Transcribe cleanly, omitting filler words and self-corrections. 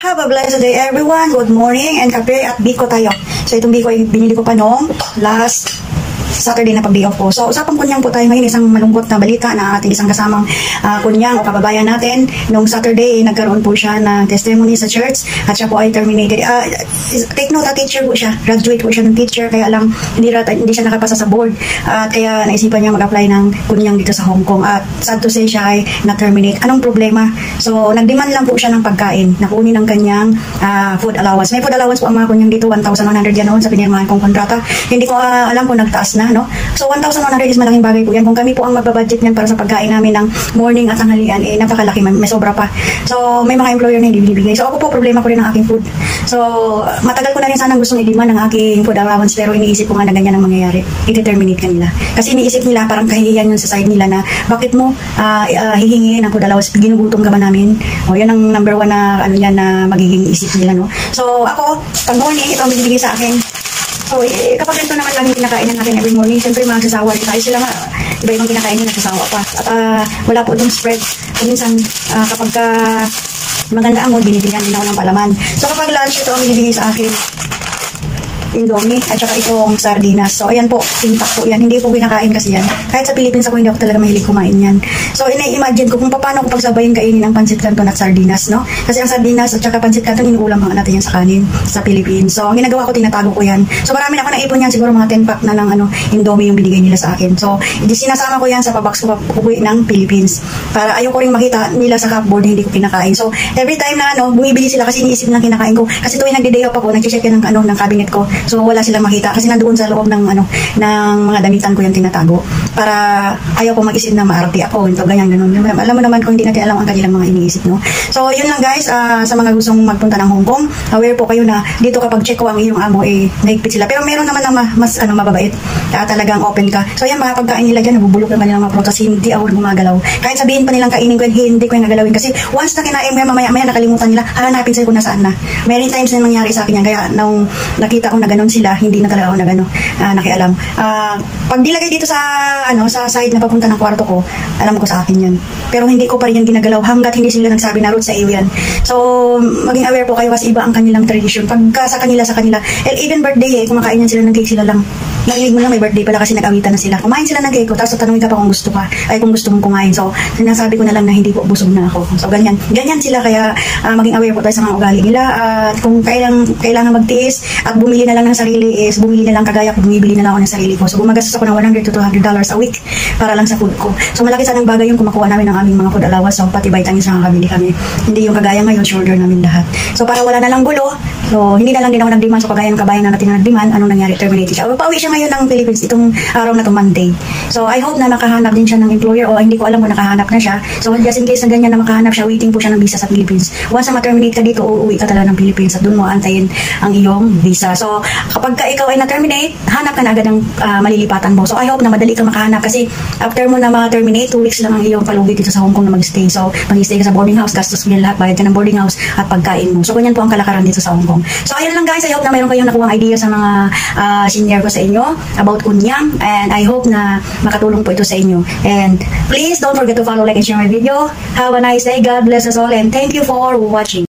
Have a blessed day everyone. Good morning and kape at biko tayo. So itong biko ay binili ko pa noong last Saturday na pag-day off ko. So usapang kunyang po tayo ngayon, isang malungkot na balita na ating isang kasamang kunyang o kababayan natin. Noong Saturday, nagkaroon po siya ng testimony sa church at siya po ay terminated. Take note, teacher po siya. Graduate po siya ng teacher, kaya lang hindi siya nakapasa sa board. At kaya naisipan niya mag-apply ng kunyang dito sa Hong Kong. At sad to say, siya ay na-terminate. Anong problema? So nag-demand lang po siya ng pagkain. Nakunin ng kanyang food allowance. May food allowance po ang mga kunyang dito, 1,100 yan noon sa pinirmahan kong kontrata. Hindi ko alam kung nagtaas na, no? So 1,100 is malaking bagay po yan. Kung kami po ang magbabudget niyan para sa pagkain namin ng morning at tanghalian, napakalaki, may sobra pa. So may mga employer na hindi binibigay. So ako po, problema ko rin ang aking food. So matagal ko na rin sanang gustong i-demand ng aking food allowance, pero iniisip ko nga na ganyan ang mangyayari. I-terminate kanila. Kasi iniisip nila, parang kahihiyan yun sa side nila na bakit mo hihingi ng food allowance, ginugutom ka ba namin? O yan ang number one na ano yan na magiging isip nila, no? So ako, pag morning, ito ang binibigay sa akin. So, kapag ito naman lang yung kinakain natin every morning, siyempre magsasawa rin tayo. Sila nga, iba-ibang kinakain nyo, nagsasawa pa. At wala po itong spread. So, minsan, kapag maganda ang mood, binibigyan din ako ng palaman. So, kapag lunch, ito ang binibigay sa akin. Indomie at saka itong sardinas. So ayan po, tintak po yan. Hindi po kinakain kasi yan. Kahit sa Philippines ako, hindi ako talaga mahilig kumain yan. So ina-imagine ko kung paano ko pagsabayin kainin ang pancit canton at sardinas, no? Kasi ang sardinas at saka pancit canton, inuulam mga natin yan sa kanin sa Philippines. So ang ginagawa ko, tinatago ko yan. So marami na ako naipon yan, siguro mga 10 pack na ng Indomie yung binigay nila sa akin. So sinasama ko yan sa pabox ko uwi ng Philippines. Para ayaw ko rin makita nila sa cupboard na hindi ko kinakain. So every time na bumibili sila kasi iniisip nilang kinakain ko. Kasi tuwing nagde-day off ako, nag-check yan ng cabinet ko. So wala silang makita kasi nandoon sa loob ng ng mga damitan ko yung tinatago para ayaw ko mag-isip na maarte ako, ito ganyan ganun. Alam mo naman kung hindi natin alam ang kanilang mga iniisip, no? So yun lang guys, sa mga gustong magpunta ng Hong Kong, aware po kayo na dito kapag check ko ang iyong amo, nahigpit sila. Pero meron naman na mas mababait, talagang open ka. So yan, mga pagkain nila dyan, nabubulok naman nilang mga prutas, hindi ako gumagalaw. Kahit sabihin pa nilang kainin ko yan, hindi ko yung nagalawin kasi once na kinain mo yan, mamaya nakalimutan nila, hanapin sa'yo kung nasaan na. Many times na nangyari sa akin yan, kaya nung nakita ko na ganun sila, hindi na talaga ako nakialam. Pag dilagay dito sa side na papunta ng kwarto ko, alam ko sa akin yan. Pero hindi ko pa rin yan ginagalaw hanggat hindi sila nagsabi na root sa iyo yan. So maging aware po kayo kasi iba ang kanilang tradition. Pagka sa kanila, even birthday, kumakain yan sila ng cake, sila lang. Narinig mo lang may birthday pala kasi nag-awitan na sila. Kumain sila ng cake ko, tapos tanungin ka pa kung gusto ka, kung gusto mong kumain. So sinasabi ko na lang na hindi po, busog na ako. So ganyan sila, kaya maging aware po tayo sa mga ugali nila. At kung kailangan magtiis at bumili na lang ng sarili, bumili na lang kagaya ko, bumibili na lang ako ng sarili ko. So gumagastos ako ng $100 to $200 a week para lang sa food ko. So malaki sanang bagay yung kumakuha namin ng aming mga food allowance. So pati vitamins na kabili kami. Hindi yung kagaya ngayon, shoulder namin lahat. So para wala na lang gulo, so hindi na lang din ako nag-demand. So kagaya ng kabayan na natin na nag-demand, anong nangyari? Terminated siya. Pauwi siya ngayon ng Philippines itong araw na to, Monday. So I hope na nakahanap din siya ng employer, o hindi ko alam kung nakahanap na siya. So just in case na ganyan na makahanap siya, waiting po siya ng visa sa Philippines. Once na ma-terminate ka dito, uuwi ka talaga ng Philippines at doon mo antayin ang iyong visa. So kapag ikaw ay na-terminate, hanap ka na agad ng malilipatan mo. So I hope na madali kang makahanap kasi after mo na ma-terminate, 2 weeks lang ang iyong palugi dito sa Hong Kong na mag-stay. So mag-stay ka sa boarding house, gastos mo yan lahat, bayad ka ng boarding house at pagkain mo. So ganyan po ang kalakaran dito sa Hong Kong. So ayun lang guys, I hope na mayroon kayong nakuha idea sa mga senior ko sa inyo about kunyang, and I hope na makatulong po ito sa inyo. And please don't forget to follow, like, and share my video. Have a nice day. God bless us all and thank you for watching.